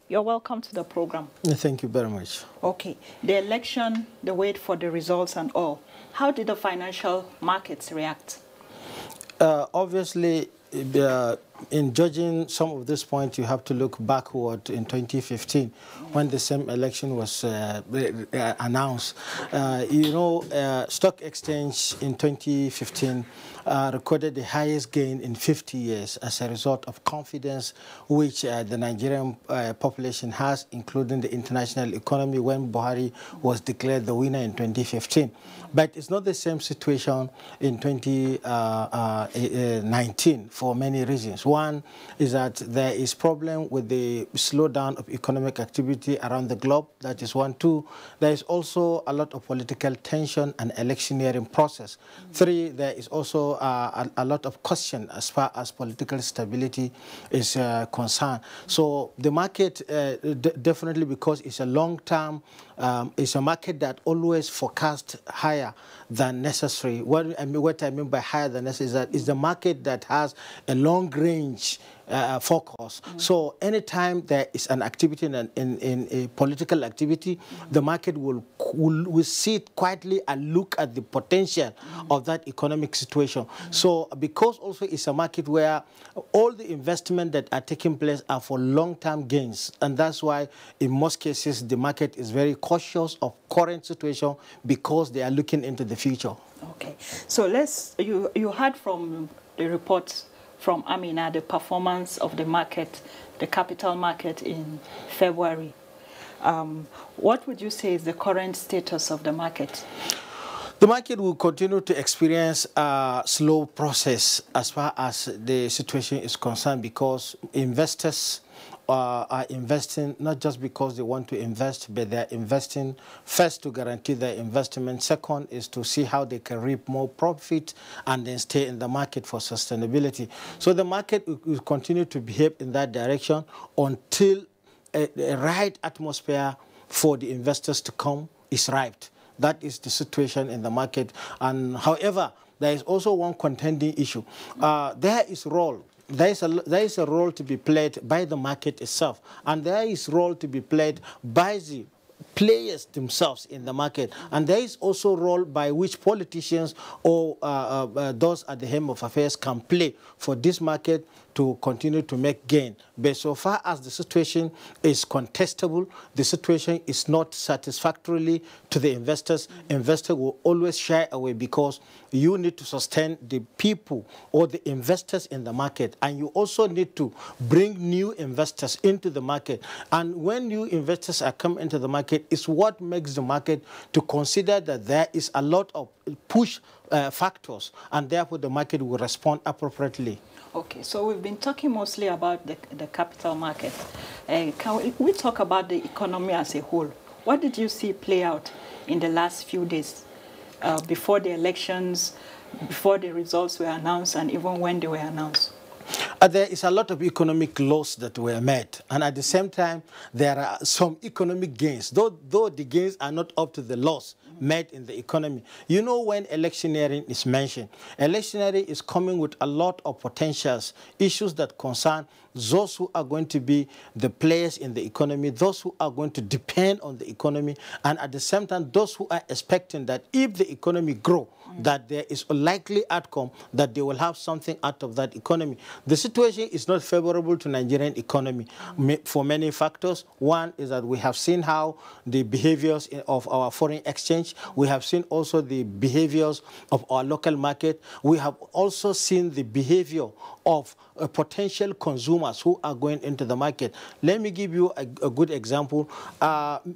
You're welcome to the program. Thank you very much. Okay. The election, the wait for the results and all. How did the financial markets react? Obviously, in judging some of this point, you have to look backward in 2015 when the same election was announced. Stock exchange in 2015 recorded the highest gain in 50 years as a result of confidence which the Nigerian population has, including the international economy, when Buhari was declared the winner in 2015. But it's not the same situation in 2019 for many reasons. One is that there is problem with the slowdown of economic activity around the globe. That is one. Two, there is also a lot of political tension and electioneering process. Three, there is also a lot of question as far as political stability is concerned. So the market definitely, because it's a long-term, it's a market that always forecasts higher than necessary. What I mean by higher than necessary is that it's the market that has a long-range focus. So anytime there is an activity in a political activity, the market will sit quietly and look at the potential of that economic situation. So because also it's a market where all the investment that are taking place are for long-term gains, and that's why in most cases the market is very cautious of current situation because they are looking into the future. Okay, so you heard from the reports from Amina, the performance of the market, the capital market in February. What would you say is the current status of the market? The market will continue to experience a slow process as far as the situation is concerned, because investors are investing not just because they want to invest, but they're investing first to guarantee their investment. Second is to see how they can reap more profit and then stay in the market for sustainability. So the market will continue to behave in that direction until a right atmosphere for the investors to come is right. That is the situation in the market. And however, there is also one contending issue. There is a role to be played by the market itself, and there is a role to be played by the players themselves in the market, and there is also a role by which politicians or those at the helm of affairs can play for this market to continue to make gain. But so far as the situation is contestable, the situation is not satisfactorily to the investors, investors will always shy away, because you need to sustain the people or the investors in the market, and you also need to bring new investors into the market. And when new investors are coming into the market, it's what makes the market to consider that there is a lot of push factors, and therefore the market will respond appropriately. Okay, so we've been talking mostly about the capital market. Can we talk about the economy as a whole? What did you see play out in the last few days before the elections, before the results were announced, and even when they were announced? There is a lot of economic loss that were made, and at the same time, there are some economic gains, though the gains are not up to the loss made in the economy. You know, when electioneering is mentioned, electioneering is coming with a lot of potentials, issues that concern those who are going to be the players in the economy, those who are going to depend on the economy, and at the same time, those who are expecting that if the economy grows, that there is a likely outcome that they will have something out of that economy. The situation is not favorable to Nigerian economy for many factors. One is that we have seen how the behaviors of our foreign exchange, we have seen also the behaviors of our local market, we have also seen the behavior of potential consumers who are going into the market. Let me give you a good example.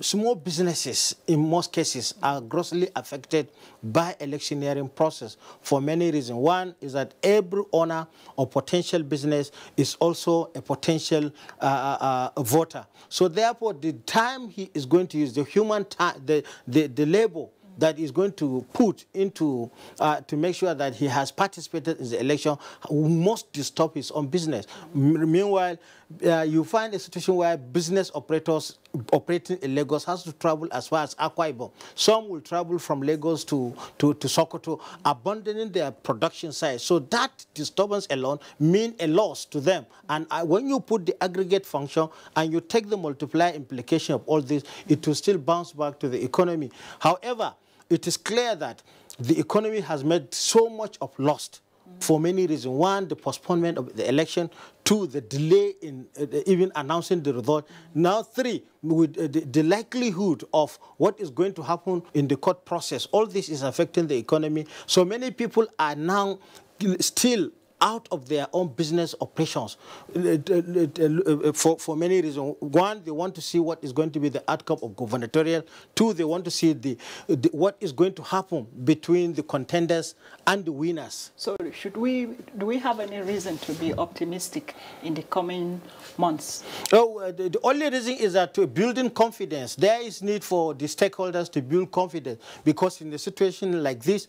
Small businesses, in most cases, are grossly affected by electioneering process for many reasons. One is that every owner of potential business is also a potential voter. So therefore, the time he is going to use, the human time, the labor that is going to put into to make sure that he has participated in the election must disturb his own business. Meanwhile, you find a situation where business operators operating in Lagos has to travel as far as Akwa Ibom. Some will travel from Lagos to Sokoto, abandoning their production site. So that disturbance alone means a loss to them. And when you put the aggregate function and you take the multiplier implication of all this, it will still bounce back to the economy. However, it is clear that the economy has made so much of loss for many reasons. One, the postponement of the election. Two, the delay in even announcing the result. Now, three, with the likelihood of what is going to happen in the court process. All this is affecting the economy. So many people are now still out of their own business operations for many reasons. One, they want to see what is going to be the outcome of gubernatorial. Two, they want to see what is going to happen between the contenders and the winners. So do we have any reason to be optimistic in the coming months? Oh, the only reason is that to building confidence, there is need for the stakeholders to build confidence, because in a situation like this,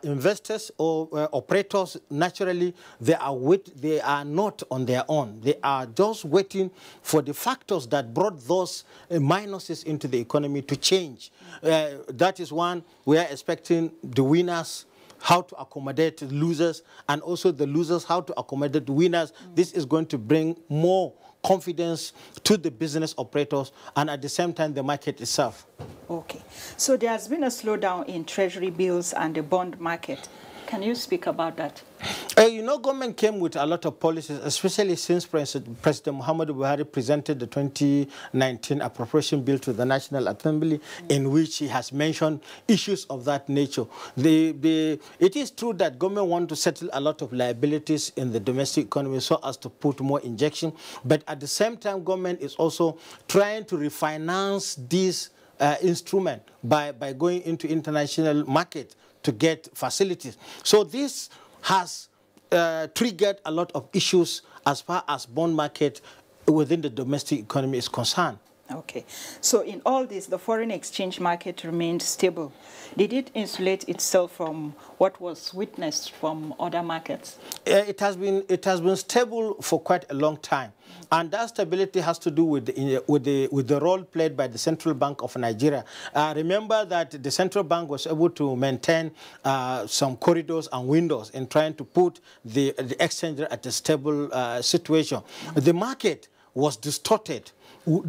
investors or operators, naturally, they are not on their own. They are just waiting for the factors that brought those minuses into the economy to change. That is one. We are expecting the winners how to accommodate losers, and also the losers how to accommodate winners. This is going to bring more confidence to the business operators and at the same time the market itself. Okay. So there has been a slowdown in treasury bills and the bond market. Can you speak about that? You know, government came with a lot of policies, especially since President Muhammadu Buhari presented the 2019 appropriation bill to the National Assembly, in which he has mentioned issues of that nature. It is true that government wants to settle a lot of liabilities in the domestic economy so as to put more injection, but at the same time, government is also trying to refinance this instrument by going into international market to get facilities. So this has triggered a lot of issues as far as bond market within the domestic economy is concerned. Okay. So in all this, the foreign exchange market remained stable. Did it insulate itself from what was witnessed from other markets? It has been stable for quite a long time. And that stability has to do with the role played by the Central Bank of Nigeria. Remember that the Central Bank was able to maintain some corridors and windows in trying to put the exchange rate at a stable situation. The market was distorted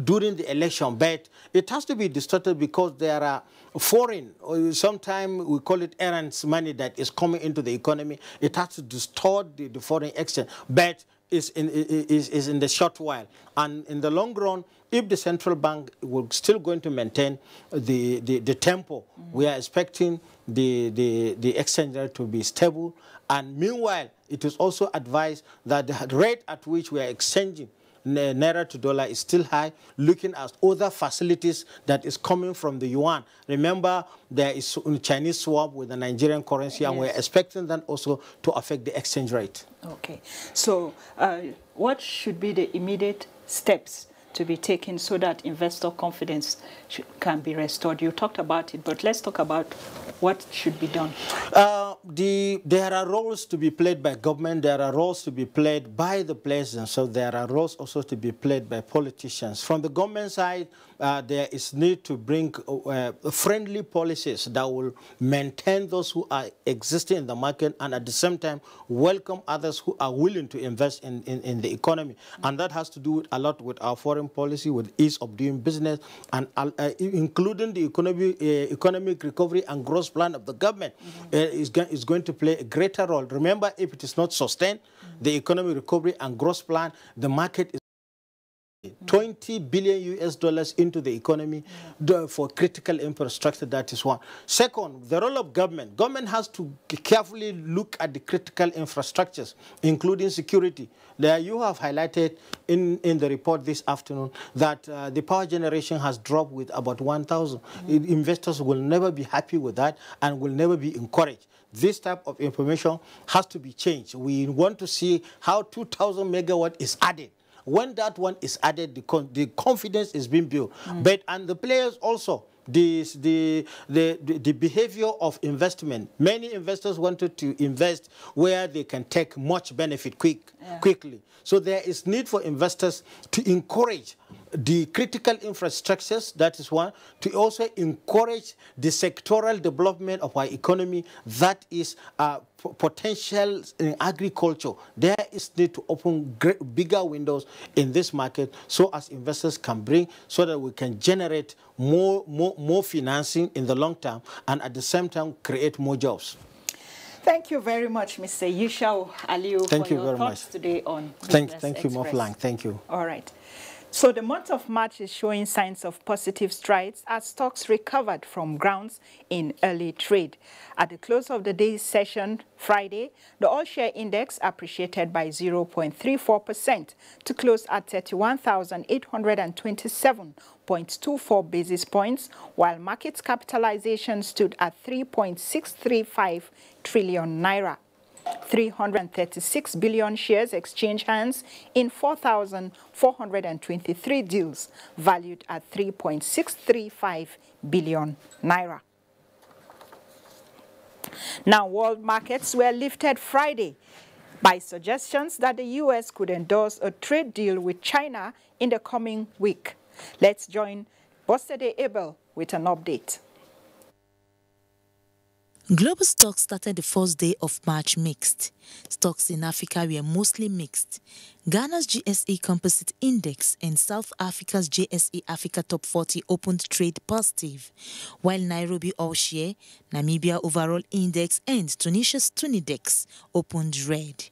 during the election, but it has to be distorted because there are foreign, or sometimes we call it errands money that is coming into the economy. It has to distort the foreign exchange, but is in the short while. And in the long run, if the central bank will still going to maintain the tempo, we are expecting the exchange rate to be stable. And meanwhile, it is also advised that the rate at which we are exchanging Naira to dollar is still high, looking at other facilities that is coming from the yuan. Remember, there is Chinese swap with the Nigerian currency, and we're expecting that also to affect the exchange rate. Okay. So what should be the immediate steps to be taken so that investor confidence can be restored? You talked about it, but let's talk about what should be done. There are roles to be played by government. There are roles to be played by the president. So there are roles also to be played by politicians. From the government side, there is need to bring friendly policies that will maintain those who are existing in the market and at the same time welcome others who are willing to invest in the economy. And that has to do a lot with our foreign policy, with ease of doing business, and including the economic recovery and growth plan of the government is going to play a greater role. Remember, if it is not sustained, the economic recovery and growth plan, the market is 20 billion US dollars into the economy for critical infrastructure. That is one. Second, the role of government. Government has to carefully look at the critical infrastructures, including security. There you have highlighted in the report this afternoon that the power generation has dropped with about 1,000. Investors will never be happy with that and will never be encouraged. This type of information has to be changed. We want to see how 2,000 megawatt is added. When that one is added, the confidence is being built. And the players also, the behavior of investment. Many investors wanted to invest where they can take much benefit quickly. So there is need for investors to encourage the critical infrastructures, that is one, to also encourage the sectoral development of our economy, that is potential in agriculture. There is need to open bigger windows in this market so as investors can bring, so that we can generate more financing in the long term and at the same time create more jobs. Thank you very much, Mr. Yushau Aliyu, for your thoughts today on Business Express. Thank you, Moflang. Thank you. All right. So the month of March is showing signs of positive strides as stocks recovered from grounds in early trade. At the close of the day's session Friday, the all-share index appreciated by 0.34% to close at 31,827.24 basis points, while market capitalization stood at 3.635 trillion naira. 336 billion shares exchanged hands in 4,423 deals, valued at 3.635 billion naira. Now, world markets were lifted Friday by suggestions that the U.S. could endorse a trade deal with China in the coming week. Let's join Bostede Abel with an update. Global stocks started the first day of March mixed. Stocks in Africa were mostly mixed. Ghana's GSE Composite Index and South Africa's JSE Africa Top 40 opened trade positive, while Nairobi All-Share, Namibia Overall Index and Tunisia's Tunidex opened red.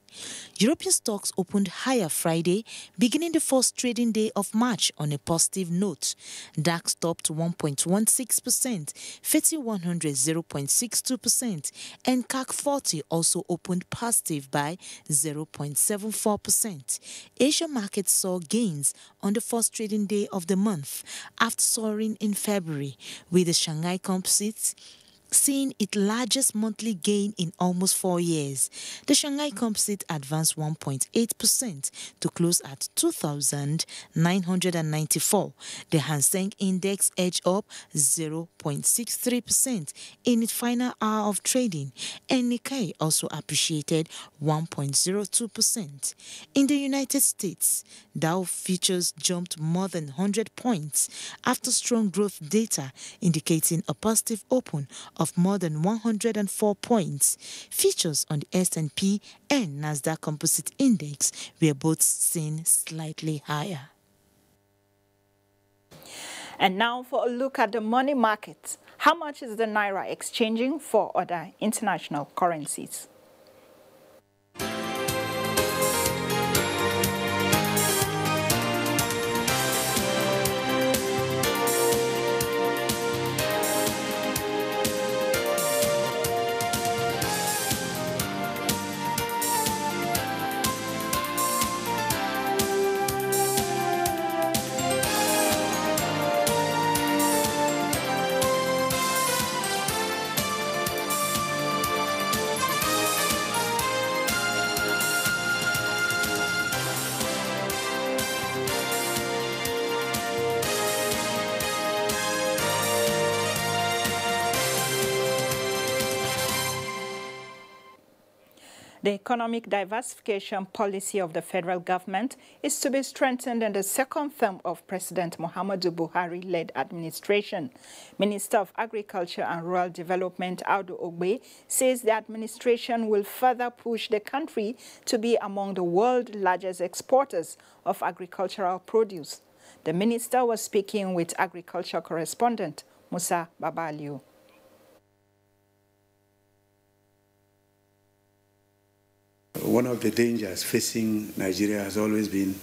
European stocks opened higher Friday, beginning the first trading day of March on a positive note. DAX topped 1.16%, FTSE 100 0.62%, and CAC 40 also opened positive by 0.74%. Asia markets saw gains on the first trading day of the month after soaring in February, with the Shanghai Composite seeing its largest monthly gain in almost 4 years. The Shanghai Composite advanced 1.8% to close at 2,994. The Hang Seng Index edged up 0.63% in its final hour of trading, and Nikkei also appreciated 1.02%. In the United States, Dow futures jumped more than 100 points after strong growth data indicating a positive open of more than 104 points. Futures on the S&P and Nasdaq Composite Index were both seen slightly higher. And now for a look at the money market. How much is the Naira exchanging for other international currencies? The economic diversification policy of the federal government is to be strengthened in the second term of President Muhammadu Buhari-led administration. Minister of Agriculture and Rural Development Audu Ogbe says the administration will further push the country to be among the world's largest exporters of agricultural produce. The minister was speaking with agriculture correspondent Musa Babaliu. One of the dangers facing Nigeria has always been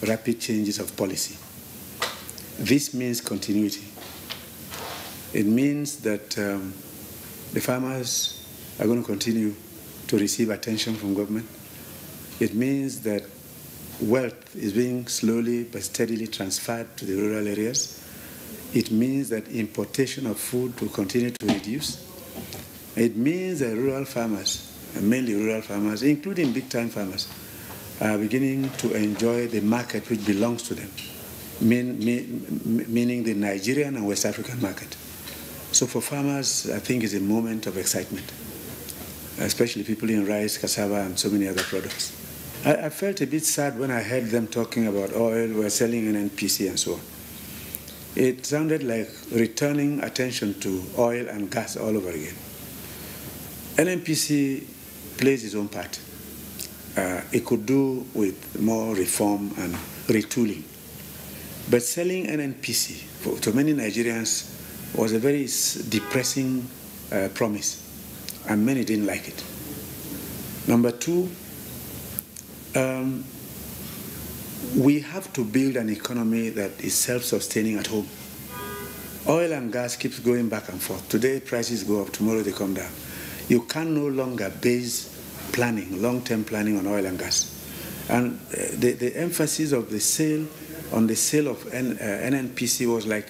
rapid changes of policy. This means continuity. It means that the farmers are going to continue to receive attention from government. It means that wealth is being slowly but steadily transferred to the rural areas. It means that importation of food will continue to reduce. It means that rural farmers, and mainly rural farmers, including big-time farmers, are beginning to enjoy the market which belongs to them. meaning the Nigerian and West African market. So for farmers, I think it's a moment of excitement, especially people in rice, cassava, and so many other products. I felt a bit sad when I heard them talking about oil, we're selling NNPC and so on. It sounded like returning attention to oil and gas all over again. NNPC plays its own part. It could do with more reform and retooling. But selling NNPC to many Nigerians was a very depressing promise, and many didn't like it. Number two, we have to build an economy that is self-sustaining at home. Oil and gas keeps going back and forth. Today prices go up, tomorrow they come down. You can no longer base planning, long-term planning on oil and gas. And the emphasis of the sale of NNPC was like,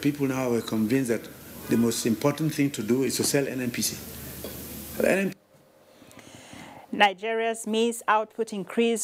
people now were convinced that the most important thing to do is to sell NNPC. Nigeria's maize output increased